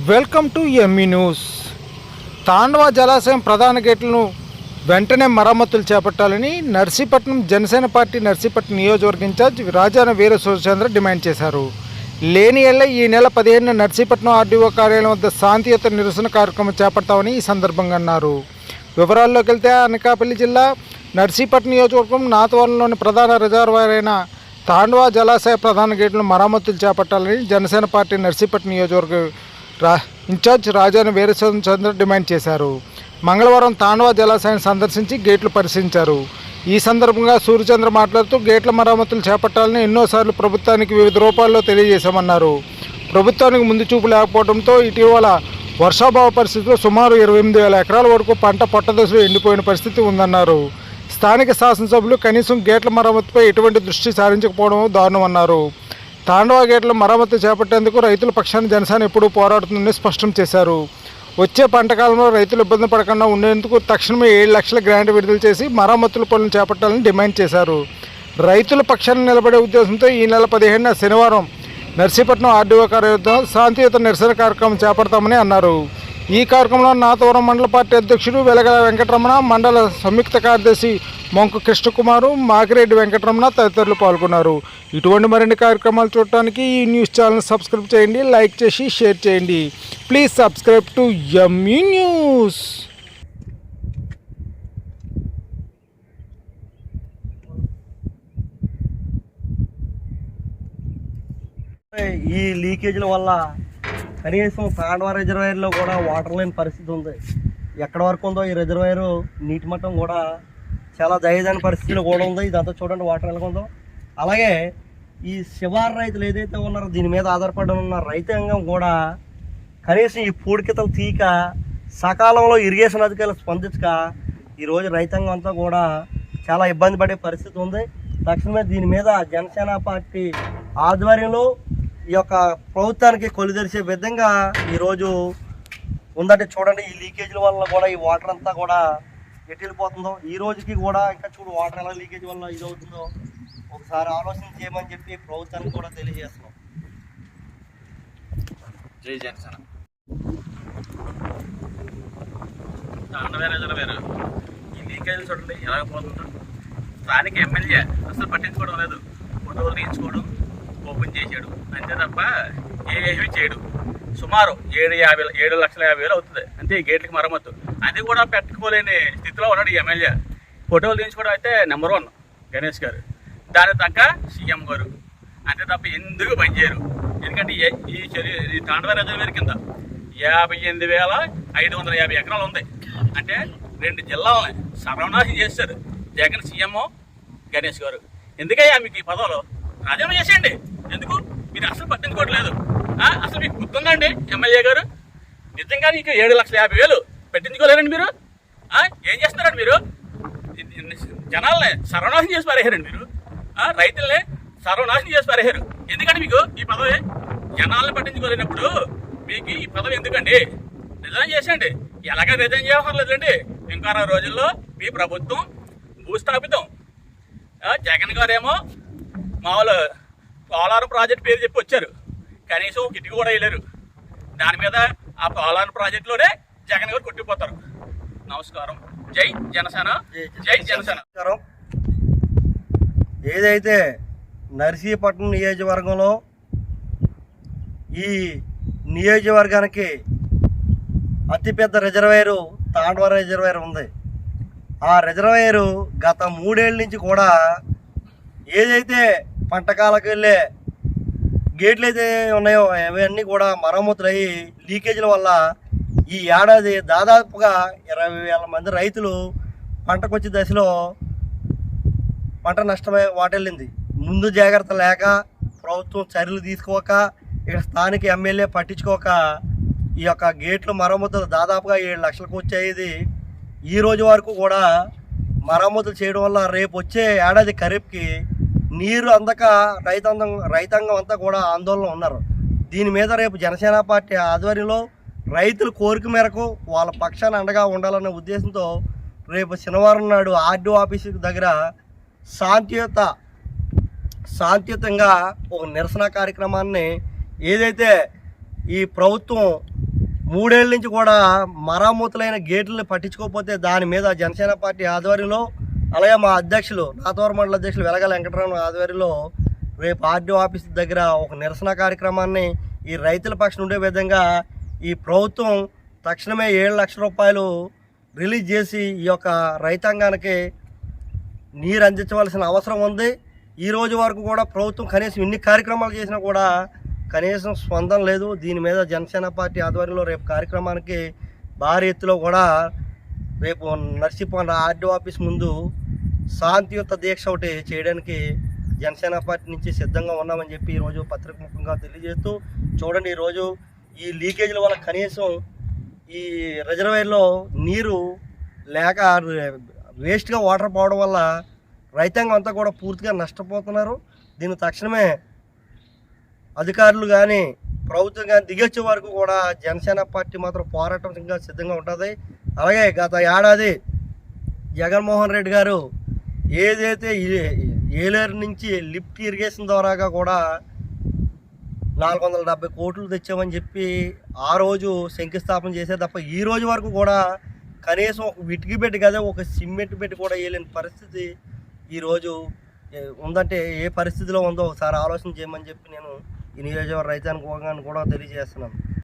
Welcome to ME news. Tandava జలాశయం ప్రధాన గేట్లను వెంటనే మరమ్మతులు చేపట్టాలని నర్సీపట్నం జనసేన పార్టీ నర్సీపట్నం నియోజకవర్గ ఇన్ఛార్జ్ రాజాన వీర సూర్యచంద్ర డిమాండ్ చేశారు. లేని ఏళ్ల ఈ నెల 15న నర్సీపట్నం ఆర్డీఓ కార్యాలయం వద్ద శాంతియుత నిరసన కార్యక్రమం చేపడతామని ఈ సందర్భంగా అన్నారు. వివరాల్లోకి వెళ్తే అనకాపల్లి జిల్లా నర్సీపట్నం నియోజకవర్గం నాతవరంలోని ప్రధాన రిజర్వాయర్ అయిన తాండవ జలాశయ ప్రధాన గేట్లను మరమ్మతులు చేపట్టాలని జనసేన పార్టీ నర్సీపట్నం నియోజకవర్గ ఇన్ఛార్జ్ రాజాన వీరచంద్ర డిమాండ్ చేశారు. మంగళవారం తాండవ జలాశయాన్ని సందర్శించి గేట్లు పరిశీలించారు. ఈ సందర్భంగా సూర్యచంద్ర మాట్లాడుతూ గేట్ల మరమ్మతులు చేపట్టాలని ఎన్నోసార్లు ప్రభుత్వానికి వివిధ రూపాల్లో తెలియజేశామన్నారు. ప్రభుత్వానికి ముందు చూపు లేకపోవడంతో ఇటీవల వర్షాభావ పరిస్థితుల్లో సుమారు 28,000 ఎకరాల వరకు పంట పొట్టదశలో ఎండిపోయిన పరిస్థితి ఉందన్నారు. స్థానిక శాసనసభ్యులు కనీసం గేట్ల మరమ్మతుపై ఎటువంటి దృష్టి సారించకపోవడం దారుణమన్నారు. తాండవ గేట్ల మరమ్మతు చేపట్టేందుకు రైతుల పక్షాన్ని జనసేన ఎప్పుడూ పోరాడుతుందని స్పష్టం చేశారు. వచ్చే పంట కాలంలో రైతులు ఇబ్బంది పడకుండా ఉండేందుకు తక్షణమే 7 లక్షల గ్రాంట్ విడుదల చేసి మరమ్మతుల పనులు చేపట్టాలని డిమాండ్ చేశారు. రైతుల పక్షాన్ని నిలబడే ఉద్దేశంతో ఈ నెల 15న శనివారం నర్సీపట్నం ఆర్డీఓ కార్యాలయం శాంతియుత నిరసన కార్యక్రమం చేపడతామని అన్నారు. ఈ కార్యక్రమంలో నాతవరం మండల పార్టీ అధ్యక్షుడు వెలగల వెంకటరమణ, మండల సంయుక్త కార్యదర్శి మొంకు కృష్ణకుమారు, మాకిరెడ్డి వెంకటరమణ తదితరులు పాల్గొన్నారు. ఇటువంటి మరిన్ని కార్యక్రమాలు చూడటానికి ఈ న్యూస్ ఛానల్ సబ్స్క్రైబ్ చేయండి, లైక్ చేసి షేర్ చేయండి. Please subscribe to ME news. ఈ లీకేజీల వల్ల కనీసం తాండవ రిజర్వాయర్లో కూడా వాటర్ లేని పరిస్థితి ఉంది. ఎక్కడి వరకు ఉందో ఈ రిజర్వాయర్ నీటి మట్టం కూడా చాలా దయదాని పరిస్థితిలో కూడా ఉంది. ఇదంతా చూడండి వాటర్ ఎలా ఉందో. అలాగే ఈ శివారు రైతులు ఏదైతే ఉన్నారో దీని మీద ఆధారపడి ఉన్న రైతాంగం కూడా కనీసం ఈ పూడికితలు తీక సకాలంలో ఇరిగేషన్ అధికారులు స్పందించక ఈరోజు రైతాంగం అంతా కూడా చాలా ఇబ్బంది పడే పరిస్థితి ఉంది. తక్షణమే దీని మీద జనసేన పార్టీ ఆధ్వర్యంలో ఈ యొక్క ప్రభుత్వానికి కొలిదరిసే విధంగా ఈరోజు ఉందంటే చూడండి. ఈ లీకేజీల వల్ల కూడా ఈ వాటర్ అంతా కూడా ఎటు వెళ్ళిపోతుందో ఈ రోజుకి కూడా ఇంకా చూడు వాటర్ ఎలా లీకేజ్ వల్ల ఇది అవుతుందో ఒకసారి ఆలోచన చేయమని చెప్పి ప్రభుత్వానికి కూడా తెలియజేస్తున్నాం. జై జనసేన. రిజర్వేరు ఈ లీకేజీలు చూడండి ఎలాగపోతుందో. స్థానిక ఎమ్మెల్యే అసలు పట్టించుకోవడం లేదు. ఫోటోలు తీయించుకోవడం, ఓపెన్ చేసాడు అంతే తప్ప ఏమీ చేయడు. సుమారు 7,50,000 అవుతుంది అంతే ఈ గేట్లకి మరమ్మతు. అది కూడా పెట్టుకోలేని స్థితిలో ఉన్నాడు ఈ ఎమ్మెల్యే. ఫోటోలు తీయించుకోవడం అయితే నెంబర్ 1 గణేష్ గారు, దాని తగ్గ సీఎం గారు, అంతే తప్ప ఎందుకు పనిచేయరు. ఎందుకంటే ఈ తాండవ రిజర్వేర్ కింద 58,550 ఎకరాలు ఉంది. అంటే 2 జిల్లాలని సర్వనాశనం చేస్తారు జగన్ సీఎం గణేష్ గారు. ఎందుకయ్యా మీకు ఈ పదవులు రాజీనామా చేసేయండి. ఎందుకు మీరు అసలు పట్టించుకోవట్లేదు? అసలు మీకు గుర్తుందండి ఎమ్మెల్యే గారు? నిజంగా నీకు 7,50,000 పెట్టించుకోలేరండి మీరు? ఏం చేస్తున్నారండి మీరు? జనాల్ని సర్వనాశనం చేసి పారేయారండి మీరు. రైతుల్ని సర్వనాశనం చేసి పారేయారు. ఎందుకంటే మీకు ఈ పదవి జనాలను పట్టించుకోలేనప్పుడు మీకు ఈ పదవి ఎందుకండి? రిజైన్ చేసేయండి. ఎలాగ రిజైన్ చేయడం లేదండి. ఇంకా 6 రోజుల్లో మీ ప్రభుత్వం భూస్థాపితం. జగన్ గారేమో మామూలు పోలవరం ప్రాజెక్ట్ పేరు చెప్పి వచ్చారు, కనీసం కిటికీ కూడా వేయలేరు. దాని మీద ఆ పోలవరం ప్రాజెక్టులోనే జగన్ గారు కొట్టిపోతారు. నమస్కారం. జై జనసేన. జై జనసేన. ఏదైతే నర్సీపట్నం నియోజకవర్గంలో ఈ నియోజకవర్గానికి అతిపెద్ద రిజర్వాయరు తాండవ రిజర్వాయర్ ఉంది. ఆ రిజర్వాయరు గత 3 ఏళ్ళ నుంచి కూడా ఏదైతే పంటకాలకు వెళ్ళే గేట్లు అయితే ఉన్నాయో అవన్నీ కూడా మరమ్మతులు అయ్యి లీకేజీల వల్ల ఈ ఏడాది దాదాపుగా 20,000 మంది రైతులు పంటకొచ్చే దశలో పంట నష్టమే వాటిల్లింది. ముందు జాగ్రత్త లేక ప్రభుత్వం చర్యలు తీసుకోక ఇక్కడ స్థానిక ఎమ్మెల్యే పట్టించుకోక ఈ యొక్క గేట్లు మరమ్మతులు దాదాపుగా 7 లక్షలకు వచ్చేది ఈ రోజు వరకు కూడా మరమ్మతులు చేయడం వల్ల రేపు వచ్చే ఏడాది ఖరీఫ్కి నీరు అందక రైతాంగం అంతా కూడా ఆందోళన ఉన్నారు. దీని మీద రేపు జనసేన పార్టీ ఆధ్వర్యంలో రైతుల కోరిక మేరకు వాళ్ళ పక్షాన అండగా ఉండాలనే ఉద్దేశంతో రేపు శనివారం నాడు ఆర్డీఓ ఆఫీసు దగ్గర శాంతియుతంగా ఒక నిరసన కార్యక్రమాన్ని ఏదైతే ఈ ప్రభుత్వం 3 ఏళ్ళ నుంచి కూడా మరామతులైన గేట్లను పట్టించుకోకపోతే దాని మీద జనసేన పార్టీ ఆధ్వర్యంలో, అలాగే మా అధ్యక్షులు నాతవరం మండల అధ్యక్షులు వెలగల వెంకటరమణ ఆధ్వర్యంలో రేపు ఆర్డీఓ ఆఫీస్ దగ్గర ఒక నిరసన కార్యక్రమాన్ని ఈ రైతుల పక్షం ఉండే విధంగా ఈ ప్రభుత్వం తక్షణమే 7 లక్షల రూపాయలు రిలీజ్ చేసి ఈ యొక్క రైతాంగానికి నీరు అందించవలసిన అవసరం ఉంది. ఈ రోజు వరకు కూడా ప్రభుత్వం కనీసం ఇన్ని కార్యక్రమాలు చేసినా కూడా కనీసం స్పందన లేదు. దీని మీద జనసేన పార్టీ ఆధ్వర్యంలో రేపు కార్యక్రమానికి భారీ ఎత్తులో కూడా రేపు నర్సీపట్నం ఆర్డీఓ ఆఫీస్ ముందు శాంతియుత దీక్ష ఒకటి చేయడానికి జనసేన పార్టీ నుంచి సిద్ధంగా ఉన్నామని చెప్పి ఈరోజు పత్రిక ముఖంగా తెలియజేస్తూ, చూడండి ఈరోజు ఈ లీకేజీల వల్ల కనీసం ఈ రిజర్వాయర్లో నీరు లేక వేస్ట్గా వాటర్ పోవడం వల్ల రైతాంగం అంతా కూడా పూర్తిగా నష్టపోతున్నారు. దీన్ని తక్షణమే అధికారులు కానీ ప్రభుత్వం కానీ దిగొచ్చే వరకు కూడా జనసేన పార్టీ మాత్రం పోరాటం ఇంకా సిద్ధంగా ఉంటుంది. అలాగే గత ఏడాది జగన్మోహన్ రెడ్డి గారు ఏదైతే ఏలేరు నుంచి లిఫ్ట్ ఇరిగేషన్ ద్వారాగా కూడా 470 కోట్లు తెచ్చామని చెప్పి ఆ రోజు శంకుస్థాపన చేసే తప్ప ఈ రోజు వరకు కూడా కనీసం ఒక విటికి పెట్టి కదా ఒక సిమెంట్ పెట్టి కూడా వేయలేని పరిస్థితి ఈరోజు ఉందంటే ఏ పరిస్థితిలో ఉందో ఒకసారి ఆలోచన చేయమని చెప్పి నేను ఈ నియోజకవర్గ రైతాంగాన్ని కూడా తెలియజేస్తున్నాను.